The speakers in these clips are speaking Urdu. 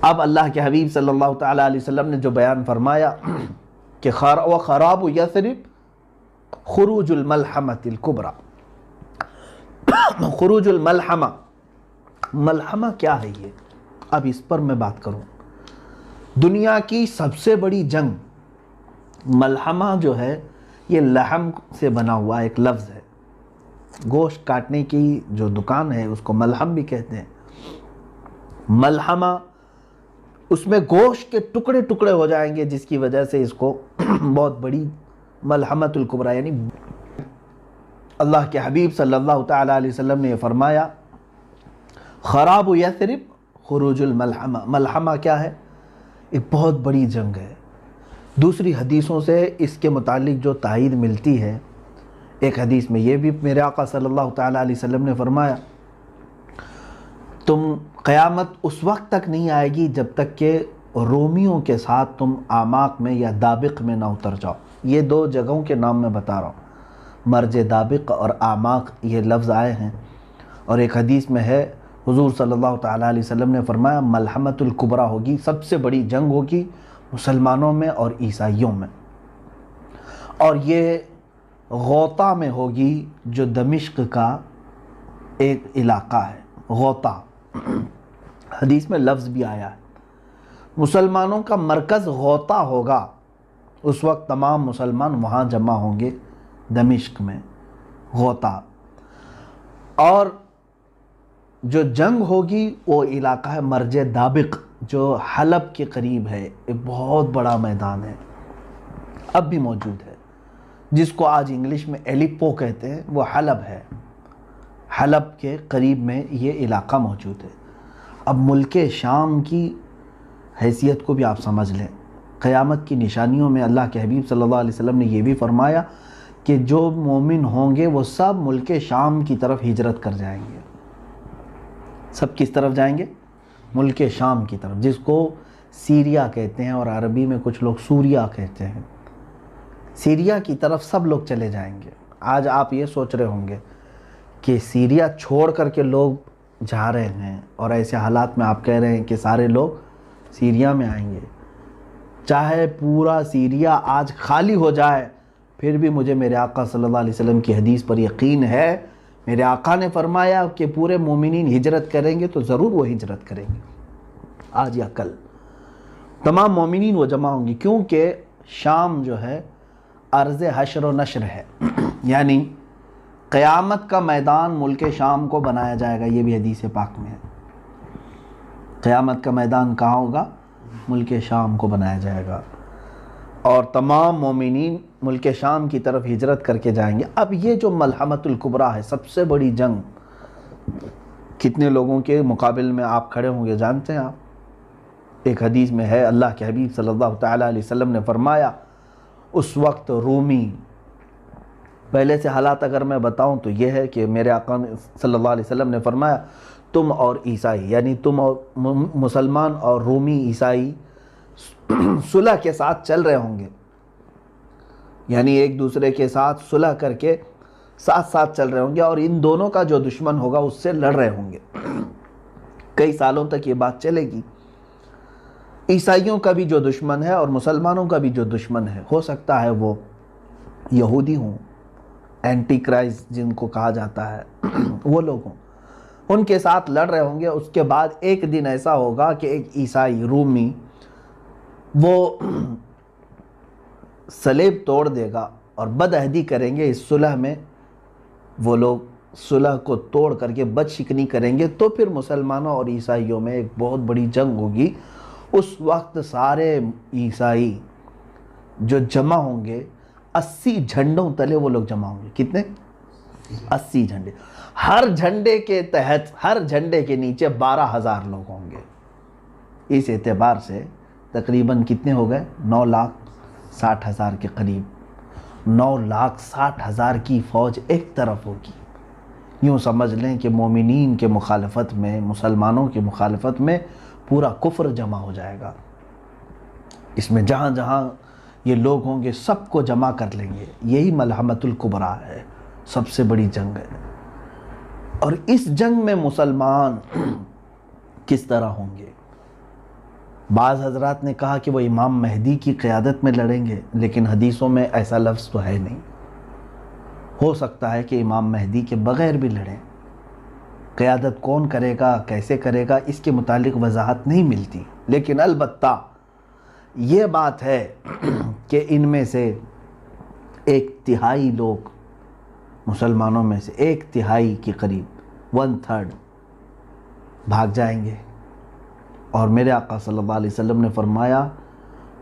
اب اللہ کے حبیب صلی اللہ تعالیٰ علیہ وسلم نے جو بیان فرمایا کہ وَخَرَابُ یثرب خروج الملحمۃ الکبریٰ. خروج الملحمہ، ملحمہ کیا ہے یہ؟ اب اس پر میں بات کروں. دنیا کی سب سے بڑی جنگ، ملحمہ جو ہے یہ لحم سے بنا ہوا ایک لفظ ہے. گوشت کاٹنے کی جو دکان ہے اس کو ملحم بھی کہتے ہیں. ملحمہ، اس میں گوشت کے ٹکڑے ٹکڑے ہو جائیں گے، جس کی وجہ سے اس کو بہت بڑی ملحمۃ الکبریٰ، یعنی اللہ کے حبیب صلی اللہ تعالیٰ علیہ وسلم نے یہ فرمایا خراب یثرب خروج الملحمہ. ملحمہ کیا ہے؟ ایک بہت بڑی جنگ ہے. دوسری حدیثوں سے اس کے متعلق جو تائید ملتی ہے، ایک حدیث میں یہ بھی میرے آقا صلی اللہ تعالیٰ علیہ وسلم نے فرمایا قیامت اس وقت تک نہیں آئے گی جب تک کہ رومیوں کے ساتھ تم آماق میں یا دابق میں نہ اتر جاؤ. یہ دو جگہوں کے نام میں بتا رہا ہوں، مرج دابق اور آماق یہ لفظ آئے ہیں. اور ایک حدیث میں ہے حضور صلی اللہ تعالیٰ علیہ وسلم نے فرمایا ملحمۃ الکبریٰ ہوگی، سب سے بڑی جنگ ہوگی مسلمانوں میں اور عیسائیوں میں، اور یہ غوطہ میں ہوگی جو دمشق کا ایک علاقہ ہے. غوطہ حدیث میں لفظ بھی آیا ہے. مسلمانوں کا مرکز غوطہ ہوگا. اس وقت تمام مسلمان وہاں جمع ہوں گے دمشق میں، غوطہ. اور جو جنگ ہوگی وہ علاقہ ہے مرج دابق، جو حلب کے قریب ہے. ایک بہت بڑا میدان ہے، اب بھی موجود ہے، جس کو آج انگلش میں ایلیپو کہتے ہیں، وہ حلب ہے. حلب کے قریب میں یہ علاقہ موجود ہے. اب ملک شام کی حیثیت کو بھی آپ سمجھ لیں. قیامت کی نشانیوں میں اللہ کے حبیب صلی اللہ علیہ وسلم نے یہ بھی فرمایا کہ جو مومن ہوں گے وہ سب ملک شام کی طرف ہجرت کر جائیں گے. سب کس طرف جائیں گے؟ ملک شام کی طرف، جس کو سیریا کہتے ہیں، اور عربی میں کچھ لوگ سوریا کہتے ہیں. سیریا کی طرف سب لوگ چلے جائیں گے. آج آپ یہ سوچ رہے ہوں گے کہ سیریا چھوڑ کر کے لوگ جا رہے ہیں، اور ایسے حالات میں آپ کہہ رہے ہیں کہ سارے لوگ سیریا میں آئیں گے. چاہے پورا سیریا آج خالی ہو جائے، پھر بھی مجھے میرے آقا صلی اللہ علیہ وسلم کی حدیث پر یقین ہے. میرے آقا نے فرمایا کہ پورے مومنین ہجرت کریں گے تو ضرور وہ ہجرت کریں گے. آج یا کل تمام مومنین وہ جمع ہوں گی، کیونکہ شام جو ہے ارض حشر و نشر ہے. یعنی قیامت کا میدان ملک شام کو بنایا جائے گا. یہ بھی حدیث پاک میں ہے. قیامت کا میدان کہاں ہوگا؟ ملک شام کو بنایا جائے گا، اور تمام مومنین ملک شام کی طرف ہجرت کر کے جائیں گے. اب یہ جو ملحمۃ الکبریٰ ہے، سب سے بڑی جنگ، کتنے لوگوں کے مقابل میں آپ کھڑے ہوں گے جانتے ہیں آپ؟ ایک حدیث میں ہے اللہ کے حبیب صلی اللہ تعالیٰ علیہ وسلم نے فرمایا اس وقت رومی، پہلے سے حالات اگر میں بتاؤں تو یہ ہے کہ میرے آقا صلی اللہ علیہ وسلم نے فرمایا تم اور عیسائی، یعنی تم اور مسلمان اور رومی عیسائی صلح کے ساتھ چل رہے ہوں گے، یعنی ایک دوسرے کے ساتھ صلح کر کے ساتھ ساتھ چل رہے ہوں گے، اور ان دونوں کا جو دشمن ہوگا اس سے لڑ رہے ہوں گے. کئی سالوں تک یہ بات چلے گی. عیسائیوں کا بھی جو دشمن ہے اور مسلمانوں کا بھی جو دشمن ہے، ہو سکتا ہے وہ یہودی ہوں، اینٹی کرائسٹ جن کو کہا جاتا ہے، وہ لوگ ہوں، ان کے ساتھ لڑ رہے ہوں گے. اس کے بعد ایک دن ایسا ہوگا کہ ایک عیسائی رومی وہ صلیب توڑ دے گا اور بدعہدی کریں گے. اس صلح میں وہ لوگ صلح کو توڑ کر کے بد شکنی کریں گے، تو پھر مسلمانوں اور عیسائیوں میں ایک بہت بڑی جنگ ہوگی. اس وقت سارے عیسائی جو جمع ہوں گے 80 جھنڈوں تلے وہ لوگ جمع ہوں گے. کتنے؟ 80 جھنڈے. ہر جھنڈے کے تحت، ہر جھنڈے کے نیچے 12,000 لوگ ہوں گے. اس اعتبار سے تقریباً کتنے ہو گئے؟ 9,60,000 کے قریب. 9,60,000 کی فوج ایک طرف ہوگی. یوں سمجھ لیں کہ مومنین کے مخالفت میں، مسلمانوں کی مخالفت میں پورا کفر جمع ہو جائے گا. اس میں جہاں جہاں یہ لوگ ہوں گے سب کو جمع کر لیں گے. یہی ملحمۃ الکبریٰ ہے، سب سے بڑی جنگ ہے. اور اس جنگ میں مسلمان کس طرح ہوں گے؟ بعض حضرات نے کہا کہ وہ امام مہدی کی قیادت میں لڑیں گے، لیکن حدیثوں میں ایسا لفظ تو ہے نہیں۔ ہو سکتا ہے کہ امام مہدی کے بغیر بھی لڑیں۔ قیادت کون کرے گا، کیسے کرے گا، اس کے متعلق وضاحت نہیں ملتی، لیکن البتہ یہ بات ہے کہ ان میں سے 1/3 لوگ، مسلمانوں میں سے 1/3 کے قریب 1/3 بھاگ جائیں گے، اور میرے آقا صلی اللہ علیہ وسلم نے فرمایا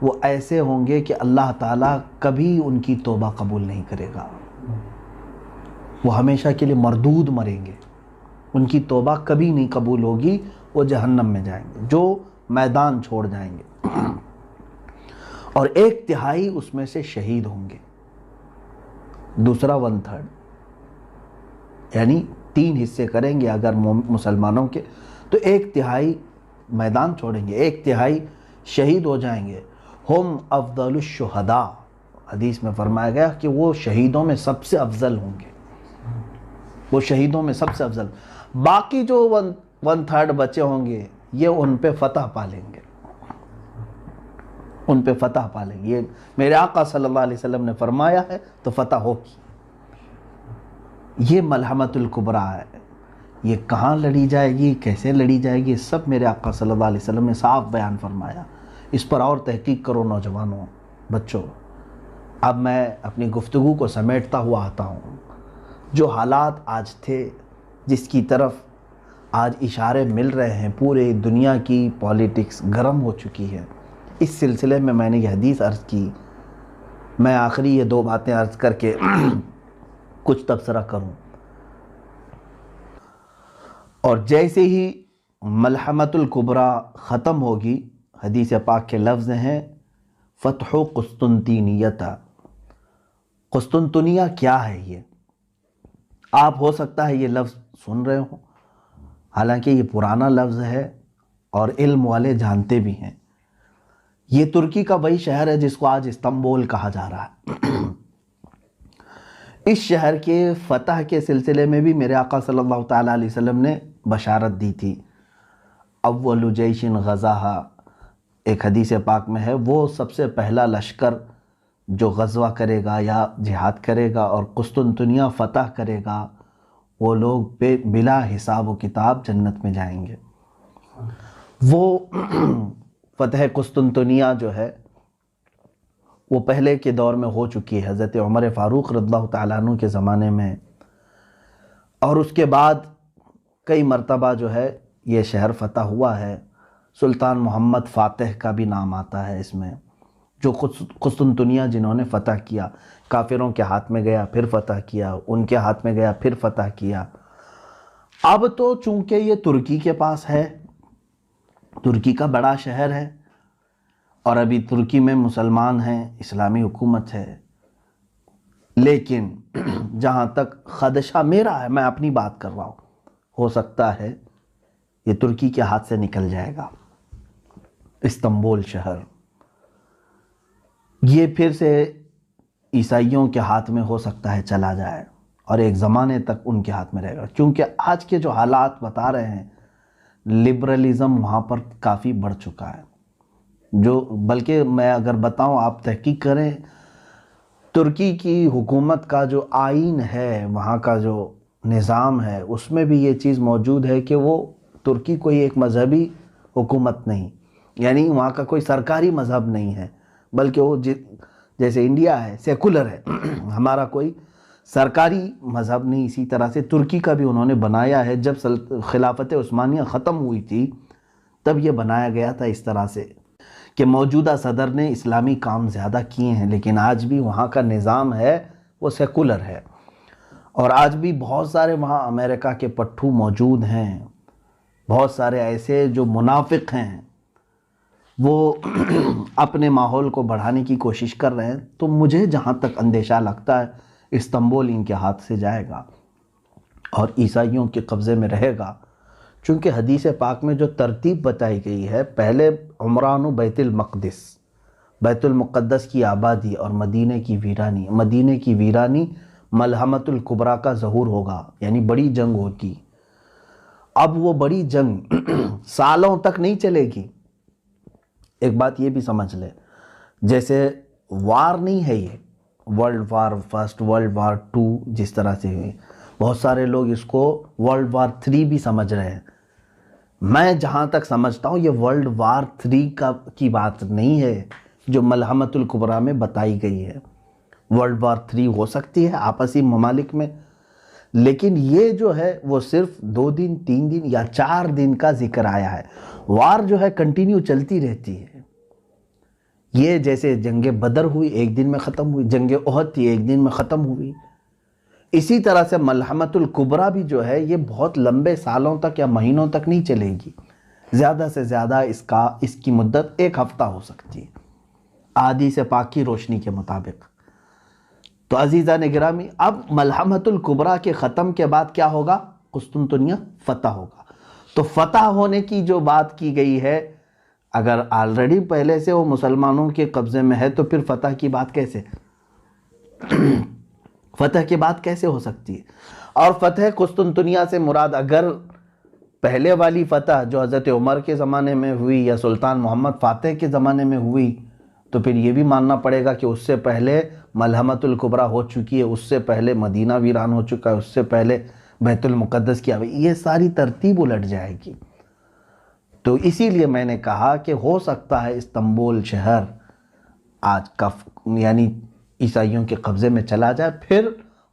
وہ ایسے ہوں گے کہ اللہ تعالیٰ کبھی ان کی توبہ قبول نہیں کرے گا، وہ ہمیشہ کے لیے مردود مریں گے، ان کی توبہ کبھی نہیں قبول ہوگی، وہ جہنم میں جائیں گے، جو میدان چھوڑ جائیں گے، اور 1/3 اس میں سے شہید ہوں گے، دوسرا 1/3، یعنی 3 حصے کریں گے اگر مسلمانوں کے، تو 1/3 میدان چھوڑیں گے، 1/3 شہید ہو جائیں گے۔ ہم افضل الشہداء، حدیث میں فرمایا گیا کہ وہ شہیدوں میں سب سے افضل ہوں گے، وہ شہیدوں میں سب سے افضل۔ باقی جو 1/3 بچے ہوں گے یہ ان پہ فتح پالیں گے، ان پہ فتح پالیں گے، یہ میرے آقا صلی اللہ علیہ وسلم نے فرمایا ہے تو فتح ہوگی۔ یہ ملحمۃ الکبریٰ ہے، یہ کہاں لڑی جائے گی، کیسے لڑی جائے گی، سب میرے آقا صلی اللہ علیہ وسلم نے صاف بیان فرمایا۔ اس پر اور تحقیق کرو نوجوانوں، بچوں۔ اب میں اپنی گفتگو کو سمیٹتا ہوا آتا ہوں۔ جو حالات آج تھے، جس کی طرف آج اشارے مل رہے ہیں، پورے دنیا کی پولیٹکس گرم ہو چکی ہے، اس سلسلے میں نے یہ حدیث عرض کی۔ میں آخری یہ 2 باتیں عرض کر کے کچھ تبصرہ کروں۔ اور جیسے ہی ملحمۃ الکبریٰ ختم ہوگی، حدیث پاک کے لفظ ہیں فتح قسطنطینیہ۔ قسطنطنیہ کیا ہے؟ یہ آپ ہو سکتا ہے یہ لفظ سن رہے ہوں، حالانکہ یہ پرانا لفظ ہے اور علم والے جانتے بھی ہیں۔ یہ ترکی کا وہی شہر ہے جس کو آج استنبول کہا جا رہا ہے۔ اس شہر کے فتح کے سلسلے میں بھی میرے آقا صلی اللہ تعالیٰ علیہ وسلم نے بشارت دی تھی۔ اول جیش غزاہا، ایک حدیث پاک میں ہے، وہ سب سے پہلا لشکر جو غزوہ کرے گا یا جہاد کرے گا اور قسطنطنیہ فتح کرے گا، وہ لوگ بلا حساب و کتاب جنت میں جائیں گے۔ وہ فتح قسطنطنیہ جو ہے وہ پہلے کے دور میں ہو چکی ہے، حضرت عمر فاروق رضی اللہ تعالیٰ عنہ کے زمانے میں، اور اس کے بعد کئی مرتبہ جو ہے یہ شہر فتح ہوا ہے۔ سلطان محمد فاتح کا بھی نام آتا ہے اس میں، جو قسطنطنیہ جنہوں نے فتح کیا، کافروں کے ہاتھ میں گیا پھر فتح کیا، ان کے ہاتھ میں گیا پھر فتح کیا۔ اب تو چونکہ یہ ترکی کے پاس ہے، ترکی کا بڑا شہر ہے، اور ابھی ترکی میں مسلمان ہیں، اسلامی حکومت ہے، لیکن جہاں تک خدشہ میرا ہے، میں اپنی بات کر رہا ہوں، ہو سکتا ہے یہ ترکی کے ہاتھ سے نکل جائے گا۔ استنبول شہر یہ پھر سے عیسائیوں کے ہاتھ میں ہو سکتا ہے چلا جائے، اور ایک زمانے تک ان کے ہاتھ میں رہے گا، کیونکہ آج کے جو حالات بتا رہے ہیں، لبرلزم وہاں پر کافی بڑھ چکا ہے۔ جو بلکہ میں اگر بتاؤں، آپ تحقیق کریں، ترکی کی حکومت کا جو آئین ہے، وہاں کا جو نظام ہے، اس میں بھی یہ چیز موجود ہے کہ وہ ترکی کوئی ایک مذہبی حکومت نہیں، یعنی وہاں کا کوئی سرکاری مذہب نہیں ہے، بلکہ وہ جیسے انڈیا ہے سیکولر ہے، ہمارا کوئی سرکاری مذہب نہیں، اسی طرح سے ترکی کا بھی انہوں نے بنایا ہے۔ جب خلافت عثمانیہ ختم ہوئی تھی تب یہ بنایا گیا تھا اس طرح سے کہ موجودہ صدر نے اسلامی کام زیادہ کیے ہیں، لیکن آج بھی وہاں کا نظام ہے وہ سیکولر ہے، اور آج بھی بہت سارے وہاں امریکہ کے پٹھو موجود ہیں، بہت سارے ایسے جو منافق ہیں، وہ اپنے ماحول کو بڑھانے کی کوشش کر رہے ہیں۔ تو مجھے جہاں تک اندیشہ لگتا ہے استنبول ان کے ہاتھ سے جائے گا اور عیسائیوں کے قبضے میں رہے گا، چونکہ حدیث پاک میں جو ترتیب بتائی گئی ہے، پہلے عمران و بیت المقدس، بیت المقدس کی آبادی اور مدینے کی ویرانی، مدینے کی ویرانی ملحمۃ الکبریٰ کا ظہور ہوگا، یعنی بڑی جنگ ہوگی۔ اب وہ بڑی جنگ سالوں تک نہیں چلے گی، ایک بات یہ بھی سمجھ لے، جیسے وار نہیں ہے یہ world war first, world war two جس طرح سے ہوئی، بہت سارے لوگ اس کو ورلڈ وار 3 بھی سمجھ رہے ہیں۔ میں جہاں تک سمجھتا ہوں یہ ورلڈ وار 3 کی بات نہیں ہے جو ملحمۃ الکبریٰ میں بتائی گئی ہے۔ ورلڈ وار 3 ہو سکتی ہے آپسی ممالک میں، لیکن یہ جو ہے وہ صرف 2 دن 3 دن یا 4 دن کا ذکر آیا ہے۔ وار جو ہے کنٹینیو چلتی رہتی ہے۔ یہ جیسے جنگ بدر ہوئی 1 دن میں ختم ہوئی، جنگ احد تھی 1 دن میں ختم ہوئی، اسی طرح سے ملحمۃ الکبریٰ بھی جو ہے یہ بہت لمبے سالوں تک یا مہینوں تک نہیں چلے گی، زیادہ سے زیادہ اس کی مدت 1 ہفتہ ہو سکتی ہے آدھی سے پاک کی روشنی کے مطابق۔ تو عزیزان گرامی، اب ملحمۃ الکبریٰ کے ختم کے بعد کیا ہوگا؟ قسطنطنیہ فتح ہوگا۔ تو فتح ہونے کی جو بات کی گئی ہے، اگر آلریڈی پہلے سے وہ مسلمانوں کے قبضے میں ہے تو پھر فتح کی بات کیسے فتح کی بات کیسے ہو سکتی ہے؟ اور فتح قسطنطنیہ سے مراد اگر پہلے والی فتح جو حضرت عمر کے زمانے میں ہوئی یا سلطان محمد فاتح کے زمانے میں ہوئی، تو پھر یہ بھی ماننا پڑے گا کہ اس سے پہلے ملحمۃ الکبریٰ ہو چکی ہے، اس سے پہلے مدینہ ویران ہو چکا ہے، اس سے پہلے بیت المقدس کی یہ ساری ترتیب الٹ جائے گی۔ تو اسی لیے میں نے کہا کہ ہو سکتا ہے استنبول شہر آج کا یعنی عیسائیوں کے قبضے میں چلا جائے، پھر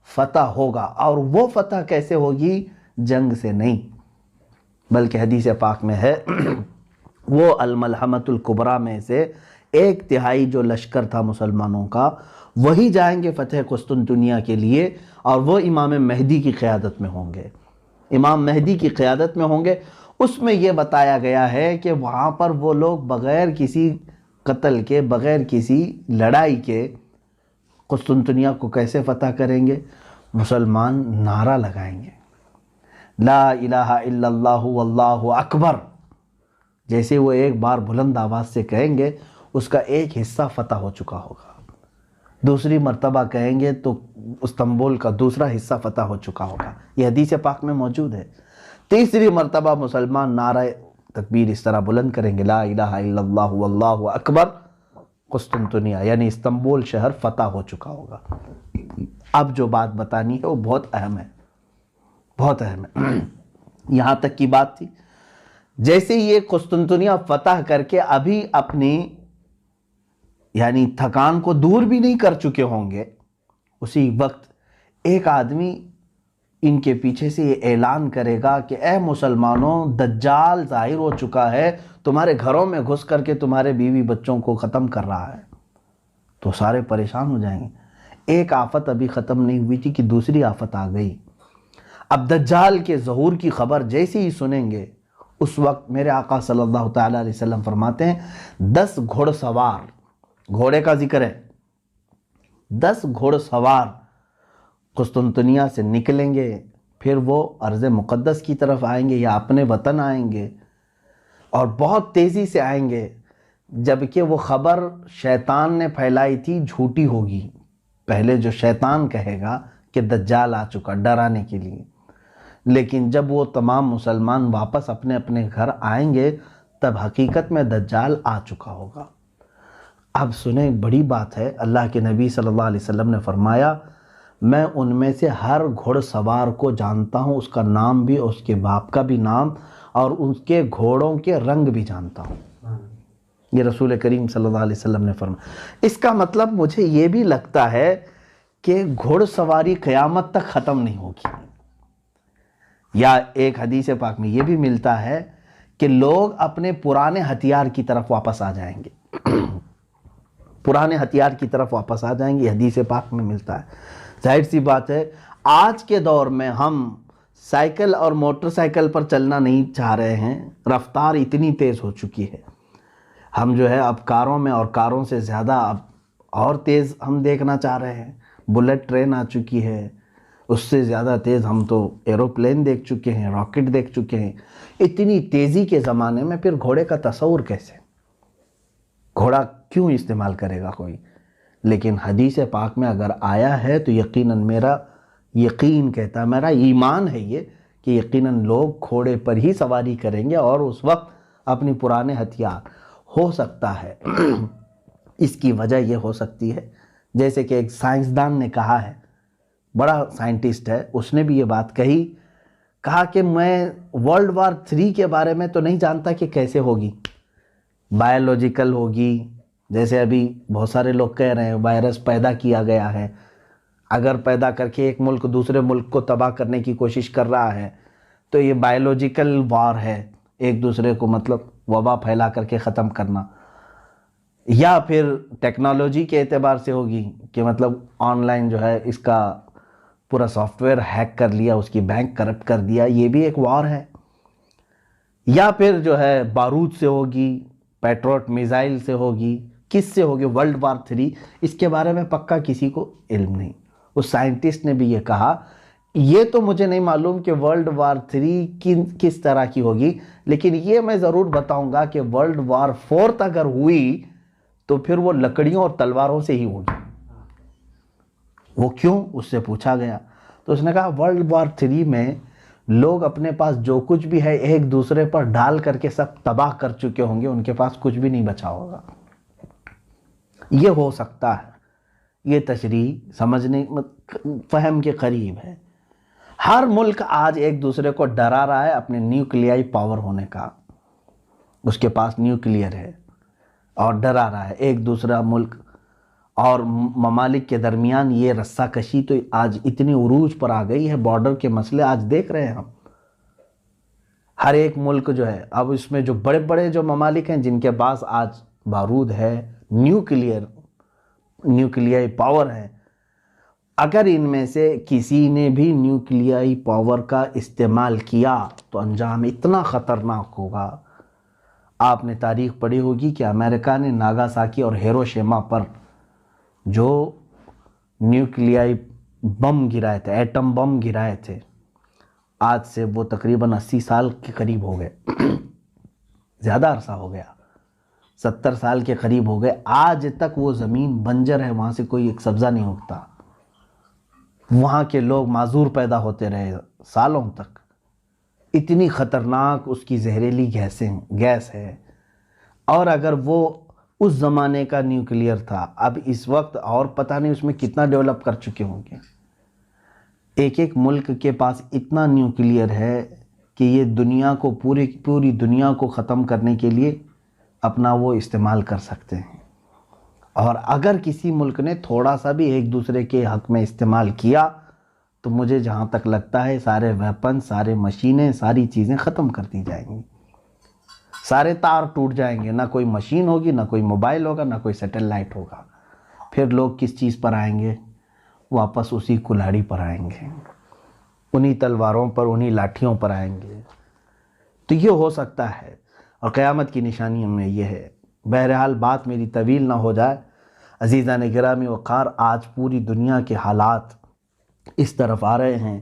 فتح ہوگا۔ اور وہ فتح کیسے ہوگی؟ جنگ سے نہیں، بلکہ حدیث پاک میں ہے وہ الملحمۃ الکبریٰ میں سے 1/3 جو لشکر تھا مسلمانوں کا، وہی جائیں گے فتح قسطنطنیہ کے لیے، اور وہ امام مہدی کی قیادت میں ہوں گے۔ امام مہدی کی قیادت میں ہوں گے۔ اس میں یہ بتایا گیا ہے کہ وہاں پر وہ لوگ بغیر کسی قتل کے، بغیر کسی لڑائی کے قسطنطنیہ کو کیسے فتح کریں گے؟ مسلمان نعرہ لگائیں گے، لا الہ الا اللہ واللہ اکبر، جیسے وہ ایک بار بلند آواز سے کہیں گے اس کا ایک حصہ فتح ہو چکا ہوگا، دوسری مرتبہ کہیں گے تو استنبول کا دوسرا حصہ فتح ہو چکا ہوگا، یہ حدیث پاک میں موجود ہے۔ تیسری مرتبہ مسلمان نعرہ تکبیر اس طرح بلند کریں گے، لا الہ الا اللہ واللہ اکبر، قسطنطنیہ یعنی استنبول شہر فتح ہو چکا ہوگا۔ اب جو بات بتانی ہے وہ بہت اہم ہے، بہت اہم ہے۔ یہاں تک کی بات تھی، جیسے یہ قسطنطنیہ فتح کر کے ابھی اپنی یعنی تھکان کو دور بھی نہیں کر چکے ہوں گے، اسی وقت ایک آدمی ان کے پیچھے سے یہ اعلان کرے گا کہ اے مسلمانوں، دجال ظاہر ہو چکا ہے، تمہارے گھروں میں گھس کر کے تمہارے بیوی بچوں کو ختم کر رہا ہے، تو سارے پریشان ہو جائیں گے۔ ایک آفت ابھی ختم نہیں ہوئی تھی کہ دوسری آفت آ گئی۔ اب دجال کے ظہور کی خبر جیسے ہی سنیں گے، اس وقت میرے آقا صلی اللہ تعالیٰ علیہ وسلم فرماتے ہیں 10 گھوڑ سوار، گھوڑے کا ذکر ہے، 10 گھوڑ سوار قسطنطنیہ سے نکلیں گے، پھر وہ ارض مقدس کی طرف آئیں گے یا اپنے وطن آئیں گے، اور بہت تیزی سے آئیں گے، جبکہ وہ خبر شیطان نے پھیلائی تھی جھوٹی ہوگی۔ پہلے جو شیطان کہے گا کہ دجال آ چکا ڈرانے کے لیے، لیکن جب وہ تمام مسلمان واپس اپنے اپنے گھر آئیں گے تب حقیقت میں دجال آ چکا ہوگا۔ اب سنیں، بڑی بات ہے، اللہ کے نبی صلی اللہ علیہ وسلم نے فرمایا میں ان میں سے ہر گھوڑ سوار کو جانتا ہوں، اس کا نام بھی، اس کے باپ کا بھی نام، اور اس کے گھوڑوں کے رنگ بھی جانتا ہوں۔ یہ رسول کریم صلی اللہ علیہ وسلم نے فرمایا۔ اس کا مطلب مجھے یہ بھی لگتا ہے کہ گھوڑ سواری قیامت تک ختم نہیں ہوگی، یا ایک حدیث پاک میں یہ بھی ملتا ہے کہ لوگ اپنے پرانے ہتھیار کی طرف واپس آ جائیں گے، پرانے ہتھیار کی طرف واپس آ جائیں گے، یہ حدیث پاک میں ملتا ہے۔ ظاہر سی بات ہے آج کے دور میں ہم سائیکل اور موٹر سائیکل پر چلنا نہیں چاہ رہے ہیں، رفتار اتنی تیز ہو چکی ہے، ہم جو ہے اب کاروں میں، اور کاروں سے زیادہ اب اور تیز ہم دیکھنا چاہ رہے ہیں، بلٹ ٹرین آ چکی ہے، اس سے زیادہ تیز ہم تو ایروپلین دیکھ چکے ہیں، راکٹ دیکھ چکے ہیں۔ اتنی تیزی کے زمانے میں پھر گھوڑے کا تصور کیسے؟ گھوڑا کیوں استعمال کرے گا کوئی؟ لیکن حدیث پاک میں اگر آیا ہے تو یقیناً میرا یقین کہتا ہے، میرا ایمان ہے یہ کہ یقیناً لوگ گھوڑے پر ہی سواری کریں گے، اور اس وقت اپنی پرانے ہتھیار، ہو سکتا ہے اس کی وجہ یہ ہو سکتی ہے، جیسے کہ ایک سائنسدان نے کہا ہے، بڑا سائنٹسٹ ہے، اس نے بھی یہ بات کہا کہ میں ورلڈ وار 3 کے بارے میں تو نہیں جانتا کہ کیسے ہوگی، بایولوجیکل ہوگی، جیسے ابھی بہت سارے لوگ کہہ رہے ہیں وائرس پیدا کیا گیا ہے، اگر پیدا کر کے ایک ملک دوسرے ملک کو تباہ کرنے کی کوشش کر رہا ہے تو یہ بایولوجیکل وار ہے، ایک دوسرے کو مطلب وبا پھیلا کر کے ختم کرنا، یا پھر ٹیکنالوجی کے اعتبار سے ہوگی کہ مطلب آن لائن جو ہے اس کا پورا سافٹ ویئر ہیک کر لیا، اس کی بینک کرپٹ کر دیا، یہ بھی ایک وار ہے، یا پھر جو ہے بارود سے ہوگی، پیٹروٹ میزائل سے ہوگی، کس سے ہوگی ورلڈ وار 3، اس کے بارے میں پکا کسی کو علم نہیں۔ اس سائنٹسٹ نے بھی یہ کہا، یہ تو مجھے نہیں معلوم کہ ورلڈ وار 3 کس طرح کی ہوگی، لیکن یہ میں ضرور بتاؤں گا کہ ورلڈ وار 4 اگر ہوئی تو پھر وہ لکڑیوں اور تلواروں سے ہی ہوگی۔ وہ کیوں؟ اس سے پوچھا گیا تو اس نے کہا ورلڈ وار 3 میں لوگ اپنے پاس جو کچھ بھی ہے ایک دوسرے پر ڈال کر کے سب تباہ کر چکے ہوں گے، ان کے پاس کچھ بھی نہیں بچا ہوگا۔ یہ ہو سکتا ہے، یہ تشریح سمجھنے فہم کے قریب ہے۔ ہر ملک آج ایک دوسرے کو ڈرا رہا ہے اپنے نیوکلیائی پاور ہونے کا، اس کے پاس نیوکلیئر ہے اور ڈرا رہا ہے ایک دوسرا ملک، اور ممالک کے درمیان یہ رسہ کشی تو آج اتنی عروج پر آ گئی ہے، بارڈر کے مسئلے آج دیکھ رہے ہیں ہم، ہر ایک ملک جو ہے اب اس میں جو بڑے بڑے جو ممالک ہیں جن کے پاس آج بارود ہے، نیوکلیائی پاور ہے، اگر ان میں سے کسی نے بھی نیوکلیائی پاور کا استعمال کیا تو انجام اتنا خطرناک ہوگا۔ آپ نے تاریخ پڑھی ہوگی کہ امریکہ نے ناگاساکی اور ہیروشیما پر جو نیوکلیائی بم گرائے تھے، ایٹم بم گرائے تھے، آج سے وہ تقریباً 80 سال کے قریب ہو گئے، زیادہ عرصہ ہو گیا، 70 سال کے قریب ہو گئے، آج تک وہ زمین بنجر ہے، وہاں سے کوئی ایک سبزہ نہیں اگتا، وہاں کے لوگ معذور پیدا ہوتے رہے سالوں تک، اتنی خطرناک اس کی زہریلی گیس ہے۔ اور اگر وہ اس زمانے کا نیوکلیئر تھا، اب اس وقت اور پتہ نہیں اس میں کتنا ڈیولپ کر چکے ہوں گے۔ ایک ایک ملک کے پاس اتنا نیوکلیئر ہے کہ یہ دنیا کو پوری دنیا کو ختم کرنے کے لیے اپنا وہ استعمال کر سکتے ہیں، اور اگر کسی ملک نے تھوڑا سا بھی ایک دوسرے کے حق میں استعمال کیا تو مجھے جہاں تک لگتا ہے سارے ویپن، سارے مشینیں، ساری چیزیں ختم کر دی جائیں گی، سارے تار ٹوٹ جائیں گے، نہ کوئی مشین ہوگی، نہ کوئی موبائل ہوگا، نہ کوئی سیٹلائٹ ہوگا، پھر لوگ کس چیز پر آئیں گے؟ واپس اسی کلاڑی پر آئیں گے، انہی تلواروں پر، انہی لاٹھیوں پر آئیں گے۔ تو یہ ہو سکتا ہے، اور قیامت کی نشانی میں یہ ہے۔ بہرحال بات میری طویل نہ ہو جائے، عزیزان گرامی وقار، آج پوری دنیا کے حالات اس طرف آ رہے ہیں،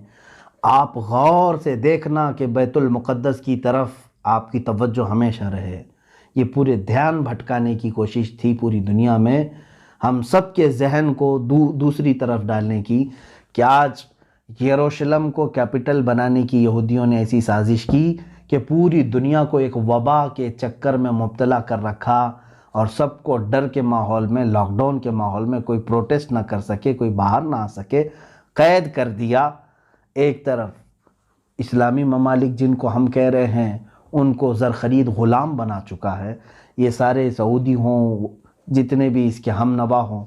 آپ غور سے دیکھنا کہ بیت المقدس کی طرف آپ کی توجہ ہمیشہ رہے۔ یہ پورے دھیان بھٹکانے کی کوشش تھی پوری دنیا میں، ہم سب کے ذہن کو دوسری طرف ڈالنے کی، کہ آج یروشلم کو کیپٹل بنانے کی یہودیوں نے ایسی سازش کی کہ پوری دنیا کو ایک وبا کے چکر میں مبتلا کر رکھا، اور سب کو ڈر کے ماحول میں، لاک ڈاؤن کے ماحول میں، کوئی پروٹیسٹ نہ کر سکے، کوئی باہر نہ آ سکے، قید کر دیا۔ ایک طرف اسلامی ممالک جن کو ہم کہہ رہے ہیں ان کو زرخرید غلام بنا چکا ہے، یہ سارے سعودی ہوں، جتنے بھی اس کے ہم نوا ہوں،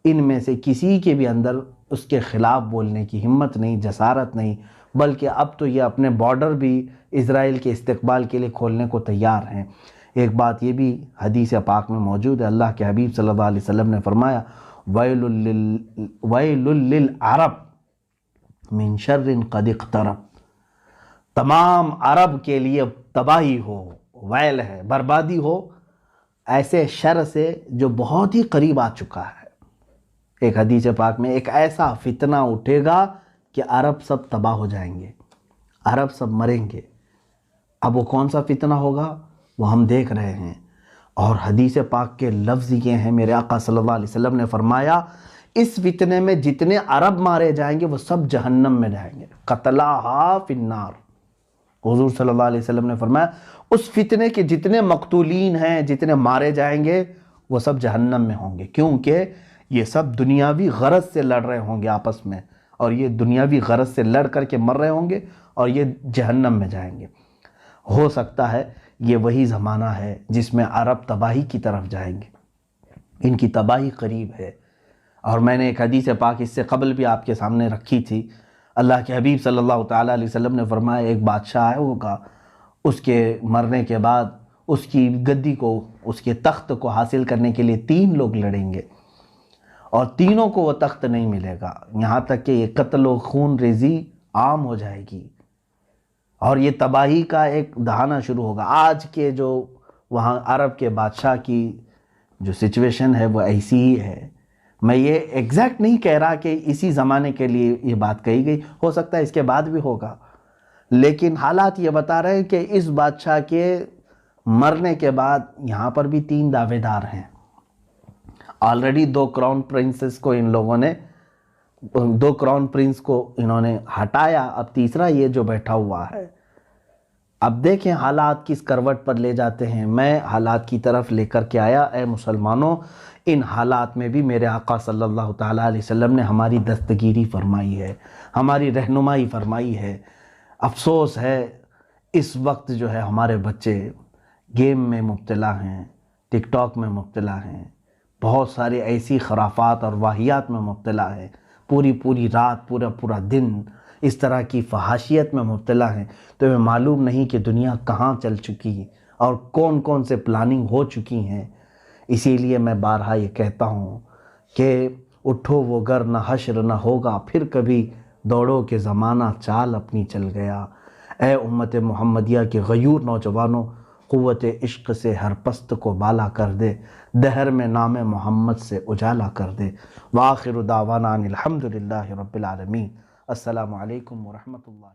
ان میں سے کسی کے بھی اندر اس کے خلاف بولنے کی ہمت نہیں، جسارت نہیں، بلکہ اب تو یہ اپنے بارڈر بھی اسرائیل کے استقبال کے لیے کھولنے کو تیار ہیں۔ ایک بات یہ بھی حدیث پاک میں موجود ہے، اللہ کے حبیب صلی اللہ علیہ وسلم نے فرمایا وَيْلٌ لِّلْعَرَبِ مِن شَرٍ قَدِ اقْتَرَبَ، تمام عرب کے لیے تباہی ہو، ویل ہے، بربادی ہو، ایسے شر سے جو بہت ہی قریب آ چکا ہے۔ ایک حدیث پاک میں ایک ایسا فتنہ اٹھے گا کہ عرب سب تباہ ہو جائیں گے، عرب سب مریں گے۔ اب وہ کون سا فتنہ ہوگا وہ ہم دیکھ رہے ہیں، اور حدیث پاک کے لفظ یہ ہیں، میرے آقا صلی اللہ علیہ وسلم نے فرمایا اس فتنے میں جتنے عرب مارے جائیں گے وہ سب جہنم میں جائیں گے، قتلاھا فی النار، حضور صلی اللہ علیہ وسلم نے فرمایا اس فتنے کے جتنے مقتولین ہیں، جتنے مارے جائیں گے، وہ سب جہنم میں ہوں گے، کیونکہ یہ سب دنیاوی غرض سے لڑ رہے ہوں گے آپس میں، اور یہ دنیاوی غرض سے لڑ کر کے مر رہے ہوں گے اور یہ جہنم میں جائیں گے۔ ہو سکتا ہے یہ وہی زمانہ ہے جس میں عرب تباہی کی طرف جائیں گے، ان کی تباہی قریب ہے۔ اور میں نے ایک حدیث پاک اس سے قبل بھی آپ کے سامنے رکھی تھی۔ اللہ کے حبیب صلی اللہ تعالیٰ علیہ وسلم نے فرمایا ایک بادشاہ ہوگا، اس کے مرنے کے بعد اس کی گدی کو، اس کے تخت کو حاصل کرنے کے لیے 3 لوگ لڑیں گے، اور تینوں کو وہ تخت نہیں ملے گا، یہاں تک کہ یہ قتل و خون ریزی عام ہو جائے گی، اور یہ تباہی کا ایک دہانا شروع ہوگا۔ آج کے جو وہاں عرب کے بادشاہ کی جو سچویشن ہے وہ ایسی ہی ہے۔ میں یہ ایگزیکٹ نہیں کہہ رہا کہ اسی زمانے کے لیے یہ بات کہی گئی، ہو سکتا ہے اس کے بعد بھی ہوگا، لیکن حالات یہ بتا رہے ہیں کہ اس بادشاہ کے مرنے کے بعد یہاں پر بھی 3 دعوے دار ہیں۔ آلریڈی 2 کراؤن پرنسز کو ان لوگوں نے 2 کراؤن پرنس کو انہوں نے ہٹایا، اب تیسرا یہ جو بیٹھا ہوا ہے۔ اب دیکھیں حالات کس کروٹ پر لے جاتے ہیں۔ میں حالات کی طرف لے کر کے آیا، اے مسلمانوں، ان حالات میں بھی میرے آقا صلی اللہ تعالیٰ علیہ وسلم نے ہماری دستگیری فرمائی ہے، ہماری رہنمائی فرمائی ہے۔ افسوس ہے اس وقت جو ہے ہمارے بچے گیم میں مبتلا ہیں، ٹک ٹاک میں مبتلا ہیں، بہت سارے ایسی خرافات اور واہیات میں مبتلا ہیں، پوری رات پورا دن اس طرح کی فحاشیت میں مبتلا ہیں، تو ہمیں معلوم نہیں کہ دنیا کہاں چل چکی ہے اور کون سے پلاننگ ہو چکی ہیں۔ اسی لیے میں بارہا یہ کہتا ہوں کہ اٹھو وہ گر نہ حشر نہ ہوگا پھر کبھی، دوڑو کہ زمانہ چال اپنی چل گیا۔ اے امت محمدیہ کے غیور نوجوانوں، قوت عشق سے ہر پست کو بالا کر دے، دہر میں نام محمد سے اجالا کر دے۔ وآخر دعوانا ان الحمدللہ رب العالمین۔ السلام علیکم ورحمۃ اللہ۔